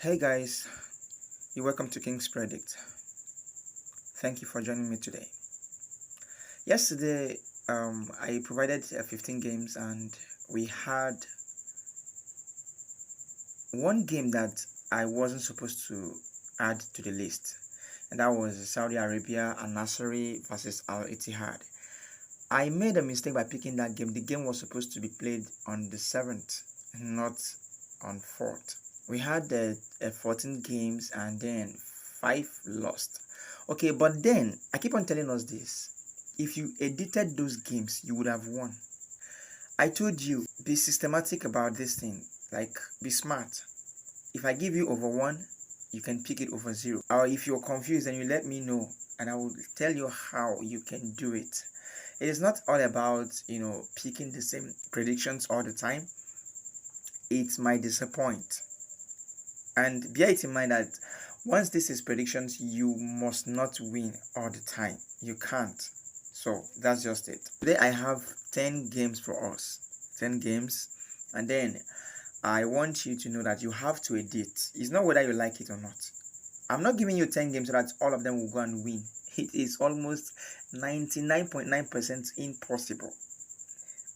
Hey guys, you're welcome to King's Predict. Thank you for joining me today. Yesterday, I provided 15 games and we had one game that I wasn't supposed to add to the list, and that was Saudi Arabia Al Nassr versus Al Ittihad. I made a mistake by picking that game. The game was supposed to be played on the 7th, not on 4th. We had 14 games and then 5 lost. Okay, but then I keep on telling us this. If you edited those games, you would have won. I told you, be systematic about this thing. Like, be smart. If I give you over 1, you can pick it over 0. Or if you're confused, then you let me know and I will tell you how you can do it. It is not all about, picking the same predictions all the time. It might disappoint. And bear it in mind that once this is predictions, you must not win all the time. You can't. So that's just it. Today I have 10 games for us. 10 games. And then I want you to know that you have to edit. It's not whether you like it or not. I'm not giving you 10 games so that all of them will go and win. It is almost 99.9% impossible.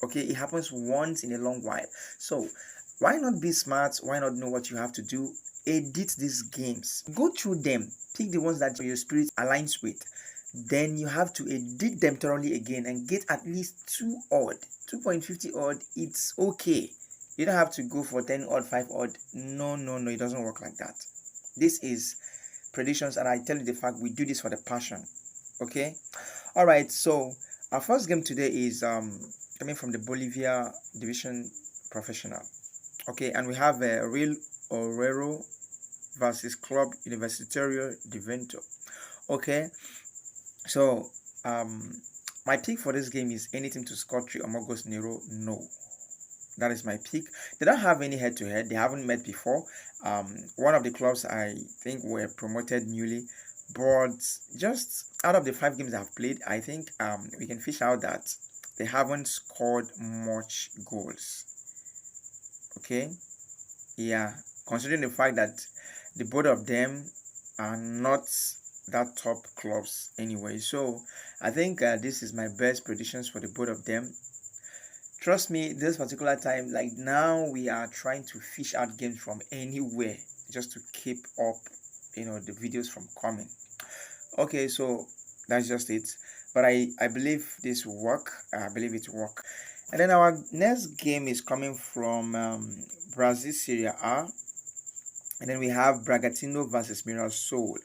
Okay, it happens once in a long while. So why not be smart? Why not know what you have to do? Edit these games. Go through them. Pick the ones that your spirit aligns with. Then you have to edit them thoroughly again and get at least 2 odd. 2.50 odd, it's okay. You don't have to go for 10 odd, 5 odd. No, it doesn't work like that. This is predictions, and I tell you the fact, we do this for the passion. Okay? Alright, so our first game today is coming from the Bolivia Division Professional. Okay, and we have Real Orero versus Club Universitario de Vento. Okay, so my pick for this game is anything to score 3 Omagos Nero. No, that is my pick. They don't have any head-to-head. They haven't met before. One of the clubs I think were promoted newly, but just out of the 5 games I've played, I think we can fish out that they haven't scored much goals. Okay, yeah, considering the fact that the both of them are not that top clubs anyway. So I think this is my best predictions for the both of them. Trust me, this particular time, like now, we are trying to fish out games from anywhere just to keep up, the videos from coming. Okay, so that's just it. But I believe this will work. I believe it will work. And then our next game is coming from Brazil Serie A. And then we have Bragantino versus Mirassol.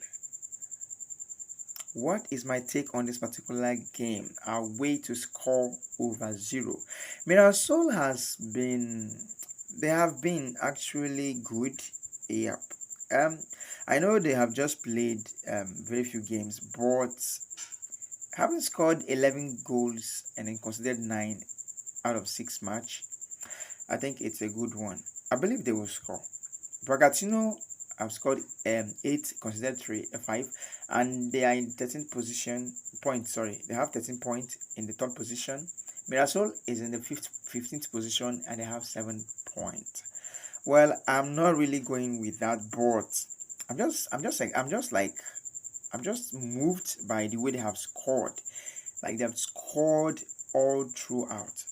What is my take on this particular game? Our way to score over 0. Mirassol they have been actually good. Yep. I know they have just played very few games, but having scored 11 goals and then considered 9 out of 6 match, I think it's a good one. I believe they will score. Bragantino have scored 8, considered 5, and they are in 13th position. They have 13 points in the 3rd position. Mirassol is in the 15th position and they have 7 points. Well, I'm not really going with that, but I'm just moved by the way they have scored. Like, they have scored all throughout.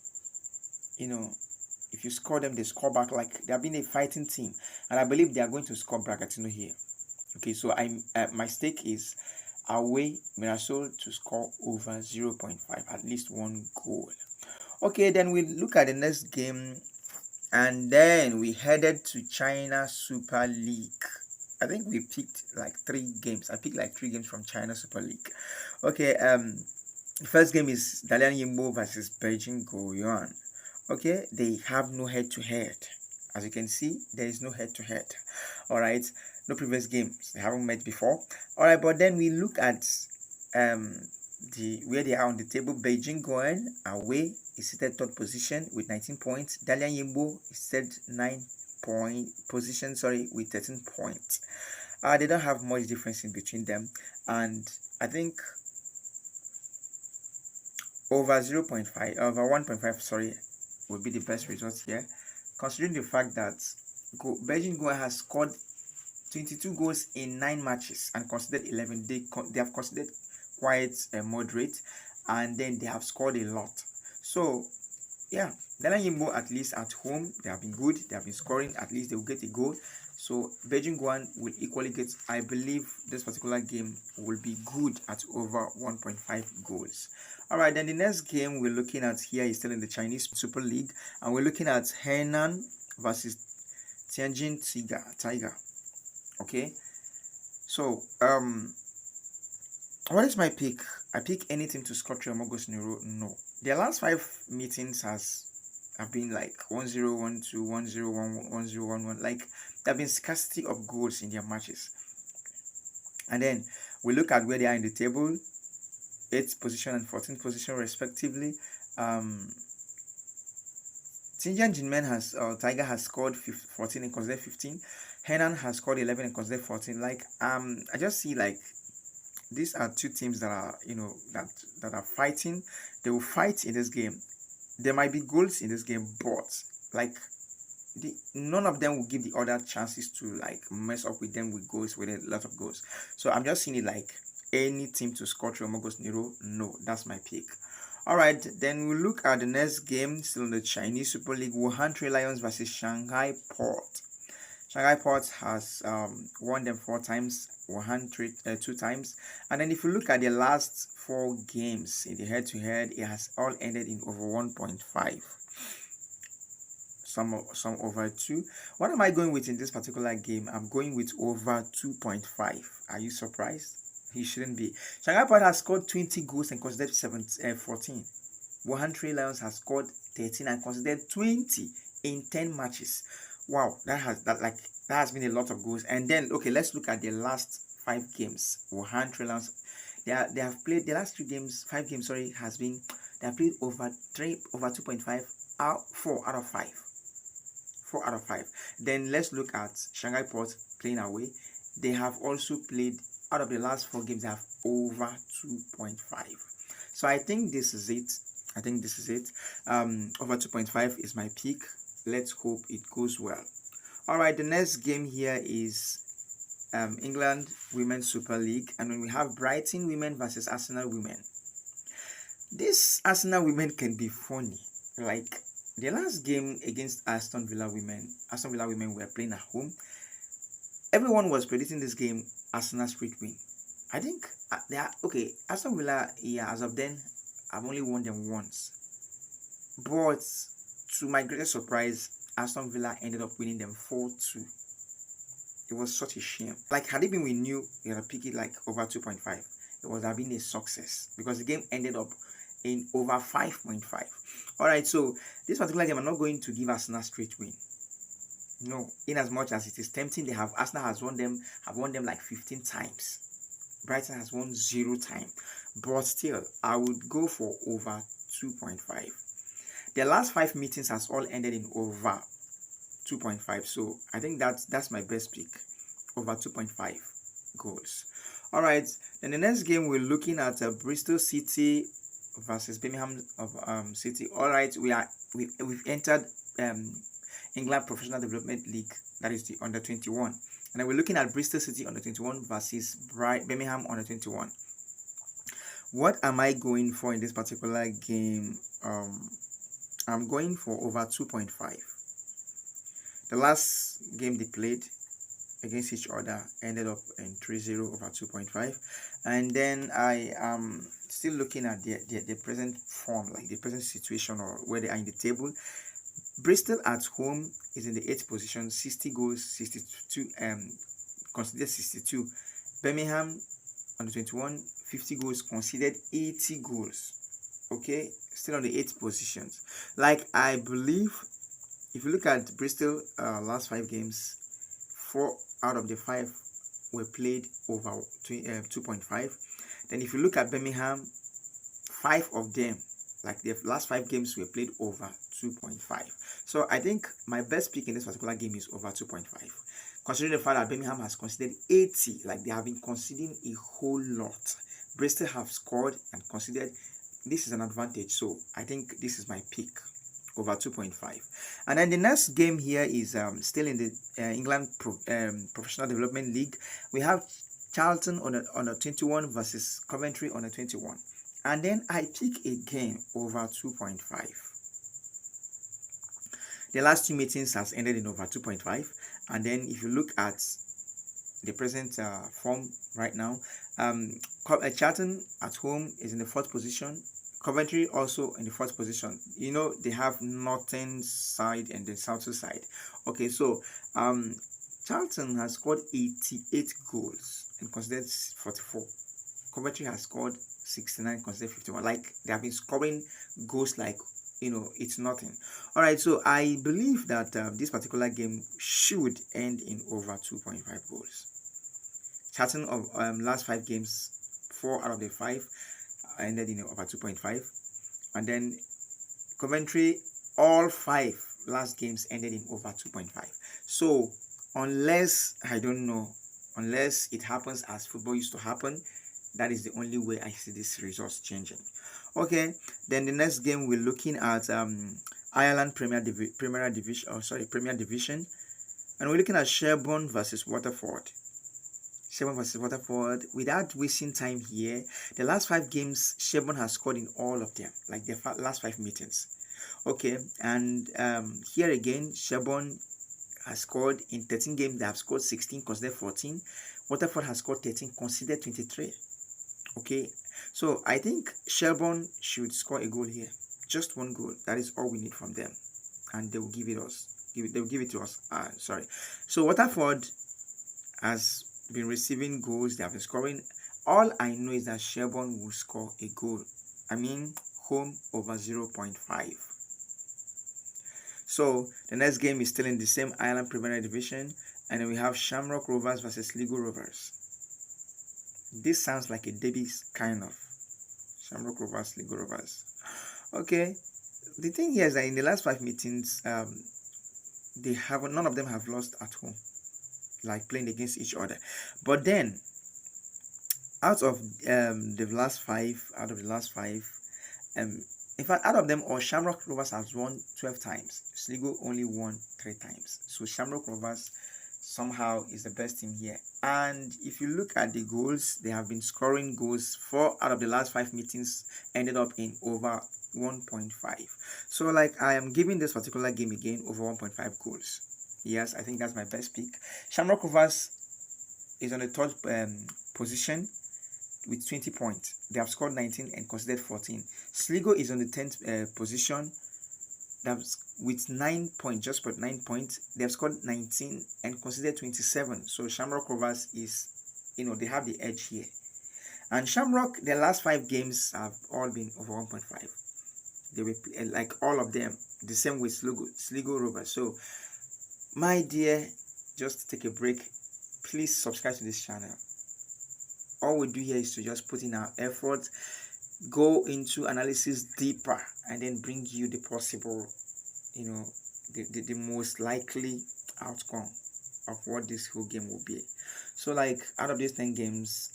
If you score them, they score back. Like, they have been a fighting team, and I believe they are going to score Bragantino here. Okay, so my stake is away Mirassol to score over 0.5, at least 1 goal. Okay, then we look at the next game, and then we headed to China Super League. I think we picked like 3 games. I picked like 3 games from China Super League. Okay, the first game is Dalian Yimbo versus Beijing Guoyuan. Okay, they have no head-to-head. As you can see, there is no head-to-head. All right, no previous games. They haven't met before. All right, but then we look at where they are on the table. Beijing Guoyuan away is seated 3rd position with 19 points. Dalian Yimbo is seated 9th position with 13 points. They don't have much difference in between them, and I think over 1.5 would be the best result here, considering the fact that Beijing Guoyuan has scored 22 goals in 9 matches and considered 11. They have considered quite moderate, and then they have scored a lot. So yeah, Ghana Yimbo, at least at home, they have been good. They have been scoring. At least they will get a goal. So Beijing Guan will equally get. I believe this particular game will be good at over 1.5 goals. All right, then the next game we're looking at here is still in the Chinese Super League, and we're looking at Henan versus Tianjin Tiger. Okay, so what is my pick? I pick any team to score 3 or more goals in a row. No, their last 5 meetings have been like 1-0, 1-2, 1-0, 1-1, 1-0, 1-1. Like there have been scarcity of goals in their matches. And then we look at where they are in the table, 8th position and 14th position respectively. Xinjiang Jinmen Tiger has scored 14 and considered 15. Henan has scored 11 and considered 14. Like I just see like these are 2 teams that are that are fighting. They will fight in this game. There might be goals in this game, but like none of them will give the other chances to like mess up with them with goals, with a lot of goals. So I'm just seeing it like any team to score 3 or more goals in a row. No, that's my pick. All right, then we look at the next game, still in the Chinese Super League, Wuhan Tree Lions versus Shanghai Port. Shanghai Port has won them 4 times, Wuhan 2 times. And then if you look at the last 4 games in the head-to-head, it has all ended in over 1.5. Some over 2. What am I going with in this particular game? I'm going with over 2.5. Are you surprised? He shouldn't be. Shanghai Port has scored 20 goals and considered 14. Wuhan Tree Lions has scored 13 and considered 20 in 10 matches. Wow, that has been a lot of goals. And then okay, let's look at the last 5 games. Wuhan Tree Lions, they have played the last 5 games. Sorry, has been they have played over 2.5 4 out of 5. 4 out of 5. Then let's look at Shanghai Port playing away. They have also played, out of the last 4 games, they have over 2.5. So I think this is it. Over 2.5 is my pick. Let's hope it goes well. All right, the next game here is England Women's Super League, and when we have Brighton Women versus Arsenal Women. This Arsenal Women can be funny. Like the last game against Aston Villa Women were playing at home. Everyone was predicting this game Arsenal straight win. I think they are okay. Aston Villa, yeah, as of then, I've only won them once. But to my greatest surprise, Aston Villa ended up winning them 4-2. It was such a shame. Like had it been we knew we had to pick it like over 2.5, it would have been a success because the game ended up in over 5.5. All right, so this particular game, I'm not going to give Arsenal straight win. No, in as much as it is tempting, Arsenal has won them like 15 times. Brighton has won 0 times. But still, I would go for over 2.5. Their last 5 meetings has all ended in over 2.5. So I think that's my best pick. Over 2.5 goals. All right, then the next game we're looking at Bristol City versus Birmingham of City. All right, we've entered England Professional Development League, that is the under 21, and then we're looking at Bristol City under 21 versus Birmingham under 21. What am I going for in this particular game? I'm going for over 2.5. The last game they played against each other ended up in 3-0 over 2.5, and then I am still looking at the present form, like the present situation or where they are in the table. Bristol at home is in the 8th position, 60 goals, 62, considered 62. Birmingham under 21, 50 goals, considered 80 goals. Okay, still on the 8th positions. Like I believe, if you look at Bristol last 5 games, 4 out of the 5 were played over 2.5. Then if you look at Birmingham, 5 of them, like the last 5 games, were played over 2.5. So I think my best pick in this particular game is over 2.5. Considering the fact that Birmingham has considered 80, like they have been conceding a whole lot. Bristol have scored and considered. This is an advantage. So I think this is my pick. over 2.5. And then the next game here is still in the England Professional Development League. We have Charlton on a 21 versus Coventry on a 21. And then I pick again over 2.5. The last two meetings has ended in over 2.5. And then if you look at the present form right now, Charlton at home is in the 4th position. Coventry also in the 4th position. You know, they have northern side and the southern side. Okay, so Charlton has scored 88 goals and considered 44. Coventry has scored 69, considered 51. Like, they have been scoring goals like, you know, it's nothing. All right, so I believe that this particular game should end in over 2.5 goals. Charlton of last 5 games, 4 out of the 5 ended in over 2.5. And then Coventry, all 5 last games ended in over 2.5. So unless, I don't know, unless it happens as football used to happen, that is the only way I see this results changing. Okay, then the next game we're looking at Ireland Premier Division, and we're looking at Sherborne versus Waterford. Sherborne versus Waterford. Without wasting time here, the last 5 games Sherborne has scored in all of them, like the last 5 meetings. Okay, and here again Sherborne has scored in 13 games. They have scored 16, considered 14. Waterford has scored 13, considered 23. Okay, so I think Sherborne should score a goal here, just 1 goal. That is all we need from them, and they will give it us. They will give it to us. Sorry. So Waterford has been receiving goals. They have been scoring. All I know is that Sherborne will score a goal. I mean, home over 0.5. So the next game is still in the same Ireland Premier Division, and then we have Shamrock Rovers versus Sligo Rovers. This sounds like a derby kind of. Shamrock Rovers, Sligo Rovers. Okay, the thing here is that in the last 5 meetings, none of them have lost at home, like playing against each other. But then, out of the last five, in fact, out of them all, Shamrock Rovers has won 12 times. Sligo only won 3 times. So Shamrock Rovers somehow is the best team here. And if you look at the goals, they have been scoring goals. 4 out of the last 5 meetings ended up in over 1.5. So like, I am giving this particular game again over 1.5 goals. Yes, I think that's my best pick. Shamrock Rovers is on the 3rd position with 20 points. They have scored 19 and considered 14. Sligo is on the 10th position. That's with 9 points, just put 9 points. They have scored 19 and considered 27. So Shamrock Rovers is, you know, they have the edge here. And Shamrock, their last 5 games have all been over 1.5. They were like all of them, the same with Sligo Rovers. So my dear, just take a break. Please subscribe to this channel. All we do here is to just put in our effort, go into analysis deeper, and then bring you the possible, you know, the most likely outcome of what this whole game will be. So like, out of these 10 games,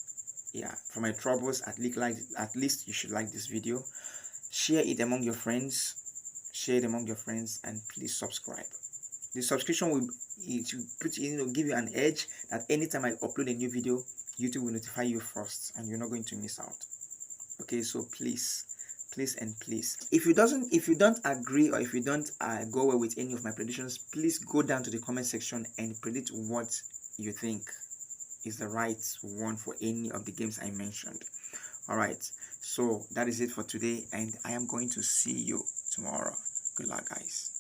yeah, for my troubles, at least you should like this video, share it among your friends, and please subscribe. The subscription will give you an edge that anytime I upload a new video, YouTube will notify you first, and you're not going to miss out. Okay, so please, if you don't agree, or if you don't go well with any of my predictions, please go down to the comment section and predict what you think is the right one for any of the games I mentioned. All right, so that is it for today, and I am going to see you tomorrow. Good luck, guys.